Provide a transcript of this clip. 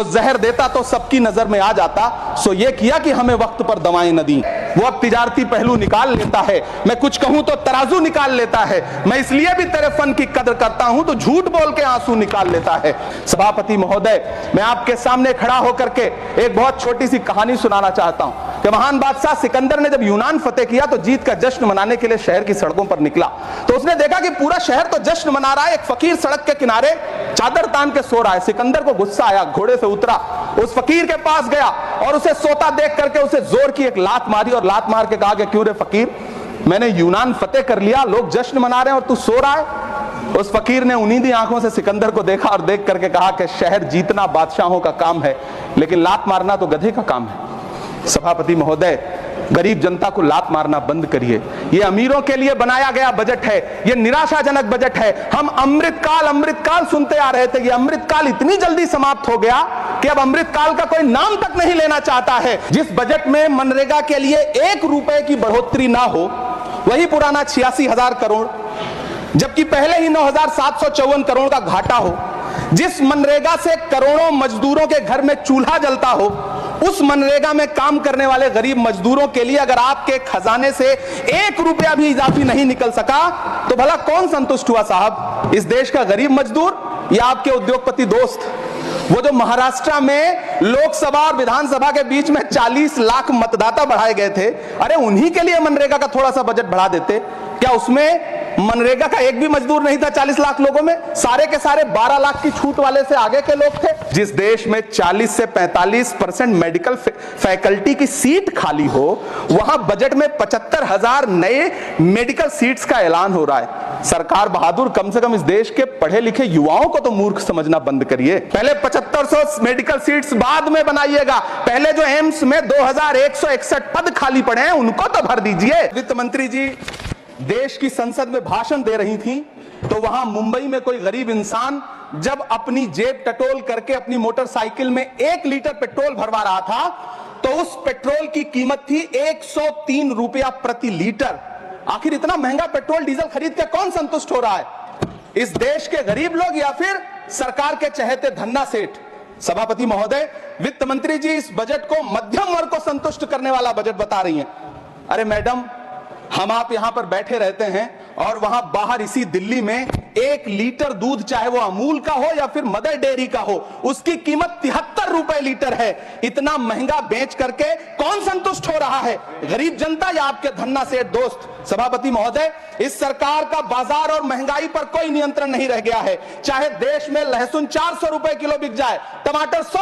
वो जहर देता तो सबकी नजर में आ जाता, सो ये किया कि हमें वक्त पर दवाएं न दी। वो अब तिजारती पहलू निकाल लेता है, मैं कुछ कहूं तो तराजू निकाल लेता है, मैं इसलिए भी तेरे फन की कदर करता हूं तो झूठ बोल के आंसू निकाल लेता है। सभापति महोदय, मैं आपके सामने खड़ा होकर के एक बहुत छोटी सी कहानी सुनाना चाहता हूं कि महान बादशाह सिकंदर ने जब यूनान फतेह किया तो जीत का जश्न मनाने के लिए शहर की सड़कों पर निकला। तो उसने देखा कि पूरा शहर तो जश्न मना रहा है, एक फकीर सड़क के किनारे चादर तान के सो रहा है। सिकंदर को गुस्सा आया, घोड़े से उतरा, उस फकीर के पास गया और उसे सोता देख करके उसे जोर की एक लात मारी और लात मार के कहा कि क्यों रे फकीर, मैंने यूनान फतेह कर लिया, लोग जश्न मना रहे हैं और तू सो रहा है। उस फकीर ने उन्नीदी आंखों से सिकंदर को देखा और देख करके कहा कि शहर जीतना बादशाहों का काम है, लेकिन लात मारना तो गधे का काम है। सभापति महोदय, गरीब जनता को लात मारना बंद करिए। ये अमीरों के लिए बनाया गया बजट है, ये निराशाजनक बजट है। हम अमृतकाल सुनते आ रहे थे, ये अमृतकाल इतनी जल्दी समाप्त हो गया कि अब अमृतकाल का कोई नाम तक नहीं लेना चाहता है। जिस बजट में मनरेगा के लिए 1 रुपए की बढ़ोतरी ना हो, वही पुराना 86,000 करोड़, जबकि पहले ही 9,754 करोड़ का घाटा हो। जिस मनरेगा से करोड़ों मजदूरों के घर में चूल्हा जलता हो, उस मनरेगा में काम करने वाले गरीब मजदूरों के लिए अगर आपके खजाने से 1 रुपया भी इजाफी नहीं निकल सका तो भला कौन संतुष्ट हुआ साहब? इस देश का गरीब मजदूर या आपके उद्योगपति दोस्त? वो जो महाराष्ट्र में लोकसभा और विधानसभा के बीच में 40 लाख मतदाता बढ़ाए गए थे, अरे उन्हीं के लिए मनरेगा का थोड़ा सा बजट बढ़ा देते। क्या उसमें मनरेगा का एक भी मजदूर नहीं था 40 लाख लोगों में? सारे के सारे 12 लाख की छूट वाले से आगे के लोग थे। जिस देश में 40 से 45% मेडिकल फैकल्टी की सीट खाली हो, वहां बजट में 75,000 नए मेडिकल सीट्स का ऐलान हो रहा है। सरकार बहादुर, कम से कम इस देश के पढ़े लिखे युवाओं को तो मूर्ख समझना बंद करिए। पहले 7500 मेडिकल सीट्स बाद में बनाइएगा, पहले जो एम्स में 2161 पद खाली पड़े हैं उनको तो भर दीजिए। वित्त मंत्री जी देश की संसद में भाषण दे रही थी तो वहां मुंबई में कोई गरीब इंसान जब अपनी जेब टटोल करके अपनी मोटरसाइकिल में 1 लीटर पेट्रोल भरवा रहा था तो उस पेट्रोल की कीमत थी 103 रुपया प्रति लीटर। आखिर इतना महंगा पेट्रोल डीजल खरीद के कौन संतुष्ट हो रहा है? इस देश के गरीब लोग या फिर सरकार के चहेते धन्ना सेठ? सभापति महोदय, वित्त मंत्री जी इस बजट को मध्यम वर्ग को संतुष्ट करने वाला बजट बता रही हैं। अरे मैडम, हम आप यहां पर बैठे रहते हैं और वहां बाहर इसी दिल्ली में 1 लीटर दूध, चाहे वो अमूल का हो या फिर मदर डेयरी का हो, उसकी कीमत 73 रुपए लीटर है। इतना महंगा बेच करके कौन संतुष्ट हो रहा है? गरीब जनता या आपके धन्ना सेठ दोस्त? सभापति महोदय, इस सरकार का बाजार और महंगाई पर कोई नियंत्रण नहीं रह गया है। चाहे देश में लहसुन 400 रुपए किलो बिक जाए, टमाटर 100